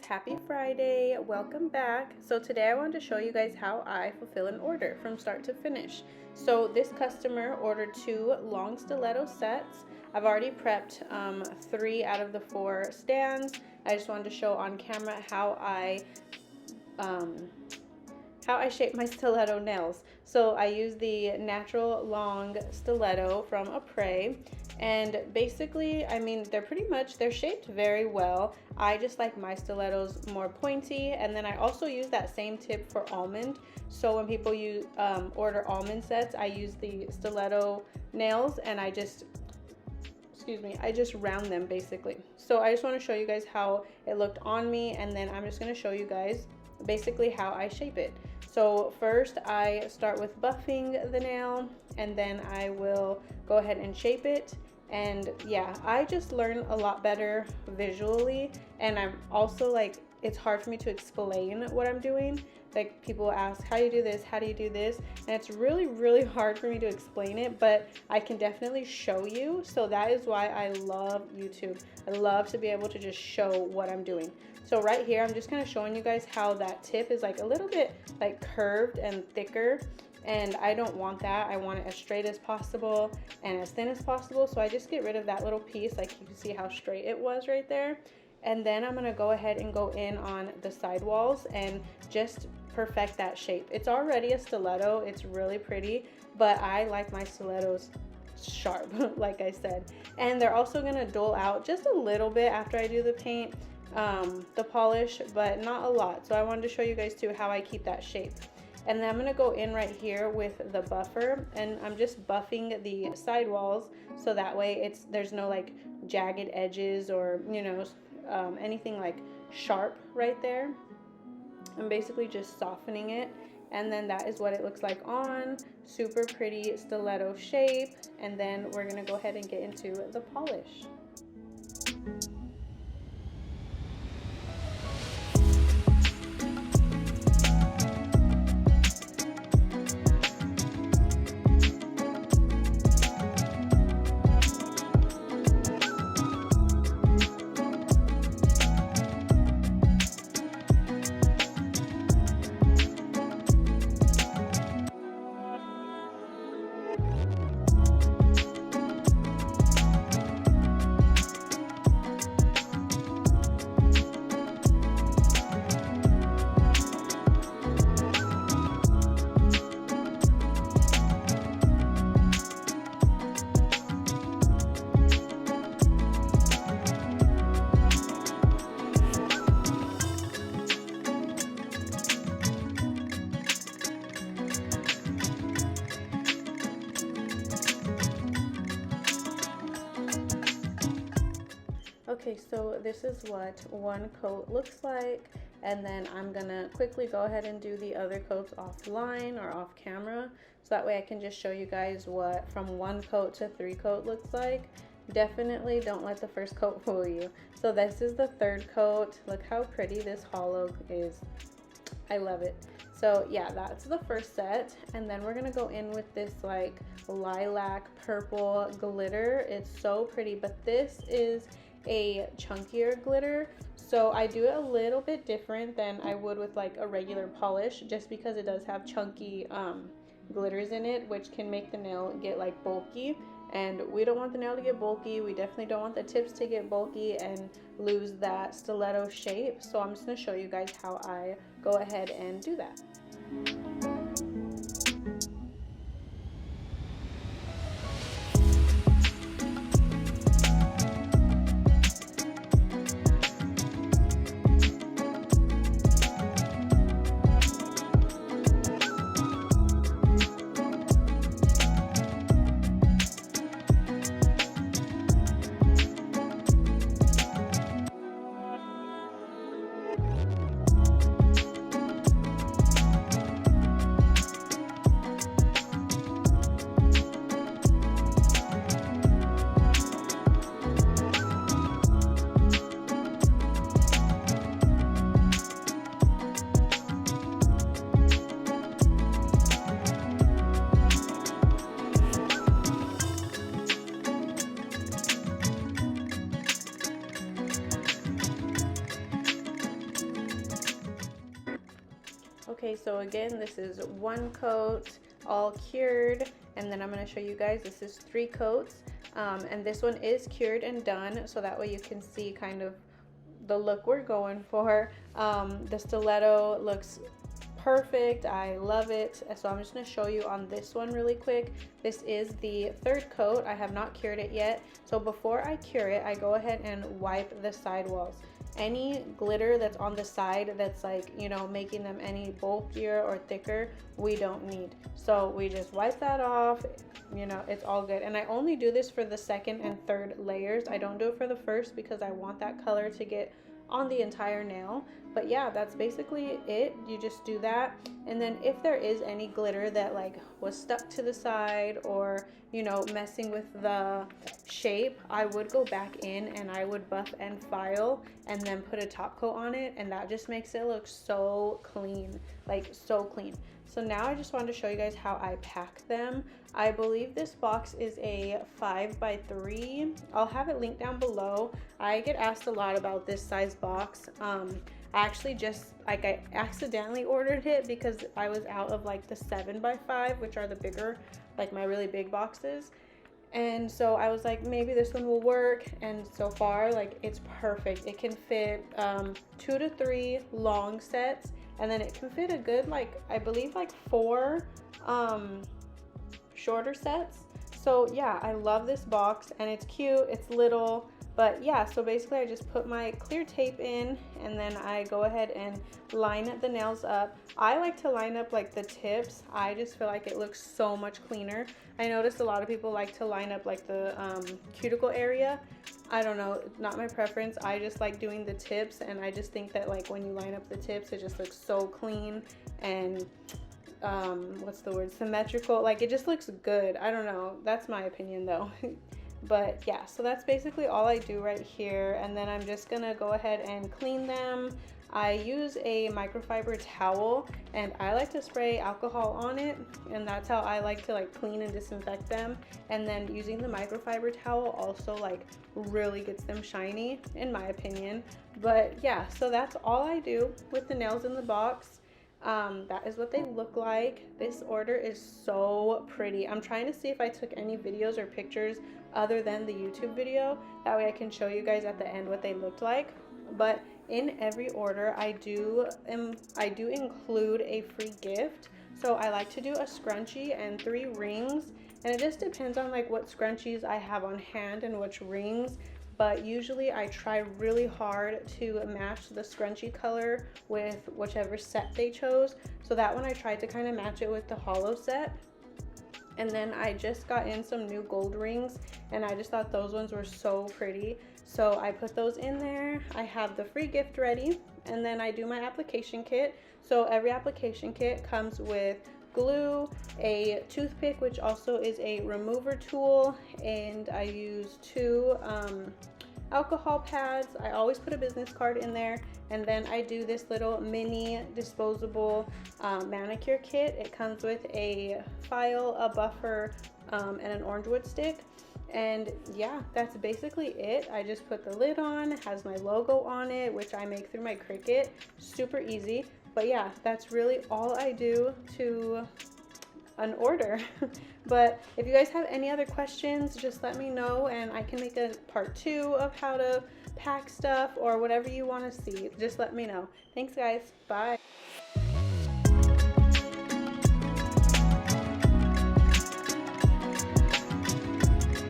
happy Friday. Welcome back. So today I wanted to show you guys how I fulfill an order from start to finish. So this customer ordered 2 long stiletto sets. I've already prepped 3 out of the 4 stands. I just wanted to show on camera how I shape my stiletto nails. So I use the natural long stiletto from Apres, and basically, I mean, they're shaped very well. I just like my stilettos more pointy, and then I also use that same tip for almond. So when people order almond sets, I use the stiletto nails and I just round them basically. So I just want to show you guys how it looked on me, and then I'm just going to show you guys basically how I shape it. So first I start with buffing the nail, and then I will go ahead and shape it. And yeah, I just learn a lot better visually, and I'm also like, it's hard for me to explain what I'm doing. Like, people ask, how do you do this, how do you do this, and it's really hard for me to explain it, but I can definitely show you. So that is why I love YouTube. I love to be able to just show what I'm doing. So right here, I'm just kind of showing you guys how that tip is like a little bit like curved and thicker, and I don't want that. I want it as straight as possible and as thin as possible. So I just get rid of that little piece. Like, you can see how straight it was right there. And then I'm gonna go ahead and go in on the sidewalls and just perfect that shape. It's already a stiletto, it's really pretty, but I like my stilettos sharp, like I said. And they're also gonna dull out just a little bit after I do the paint, the polish, but not a lot. So I wanted to show you guys too how I keep that shape. And then I'm gonna go in right here with the buffer, and I'm just buffing the sidewalls so that way there's no like jagged edges or, you know, anything like sharp right there. I'm basically just softening it, and then that is what it looks like on. Super pretty stiletto shape. And then we're gonna go ahead and get into the polish. Okay, so this is what one coat looks like, and then I'm gonna quickly go ahead and do the other coats offline or off camera, so that way I can just show you guys what from 1 coat to 3 coat looks like. Definitely don't let the first coat fool you. So this is the 3rd coat. Look how pretty this hollow is. I love it. So yeah, that's the first set, and then we're gonna go in with this like lilac purple glitter. It's so pretty, but this is a chunkier glitter, so I do it a little bit different than I would with like a regular polish, just because it does have chunky glitters in it, which can make the nail get like bulky, and we don't want the nail to get bulky. We definitely don't want the tips to get bulky and lose that stiletto shape. So I'm just going to show you guys how I go ahead and do that. Okay, so again, this is 1 coat, all cured, and then I'm going to show you guys, this is 3 coats, and this one is cured and done, so that way you can see kind of the look we're going for. The stiletto looks perfect. I love it. So I'm just going to show you on this one really quick. This is the 3rd coat. I have not cured it yet. So before I cure it, I go ahead and wipe the sidewalls. Any glitter that's on the side that's like, you know, making them any bulkier or thicker, we don't need. So we just wipe that off. You know, it's all good. And I only do this for the 2nd and 3rd layers. I don't do it for the 1st because I want that color to get on the entire nail. But yeah, that's basically it. You just do that, and then if there is any glitter that like was stuck to the side or, you know, messing with the shape, I would go back in and I would buff and file and then put a top coat on it, and that just makes it look so clean, like so clean. So now I just wanted to show you guys how I pack them. I believe this box is a 5x3. I'll have it linked down below. I get asked a lot about this size box. I actually just, like, I accidentally ordered it because I was out of like the 7x5, which are the bigger, like my really big boxes. And so I was like, maybe this one will work, and so far, like, it's perfect. It can fit 2 to 3 long sets, and then it can fit a good, like, I believe like 4 shorter sets. So yeah, I love this box, and it's cute, it's little. But yeah, so basically I just put my clear tape in, and then I go ahead and line the nails up. I like to line up like the tips. I just feel like it looks so much cleaner. I noticed a lot of people like to line up like the cuticle area. I don't know, not my preference. I just like doing the tips, and I just think that like when you line up the tips, it just looks so clean and what's the word, symmetrical. Like, it just looks good. I don't know, that's my opinion though. But yeah, so that's basically all I do right here, and then I'm just gonna go ahead and clean them. I use a microfiber towel, and I like to spray alcohol on it, and that's how I like to like clean and disinfect them. And then using the microfiber towel also like really gets them shiny, in my opinion. But yeah, so that's all I do with the nails in the box. That is what they look like. This order is so pretty. I'm trying to see if I took any videos or pictures other than the YouTube video. That way I can show you guys at the end what they looked like. But in every order, I do include a free gift. So I like to do a scrunchie and 3 rings. And it just depends on like what scrunchies I have on hand and which rings. But usually I try really hard to match the scrunchie color with whichever set they chose. So that one I tried to kind of match it with the hollow set. And then I just got in some new gold rings, and I just thought those ones were so pretty. So I put those in there. I have the free gift ready, and then I do my application kit. So every application kit comes with glue, a toothpick, which also is a remover tool, and I use 2 alcohol pads. I always put a business card in there, and then I do this little mini disposable manicure kit. It comes with a file, a buffer, and an orange wood stick. And yeah, that's basically it. I just put the lid on. It has my logo on it, which I make through my Cricut. Super easy. But yeah, that's really all I do to an order. But if you guys have any other questions, just let me know, and I can make a part 2 of how to pack stuff, or whatever you want to see. Just let me know. Thanks guys. Bye.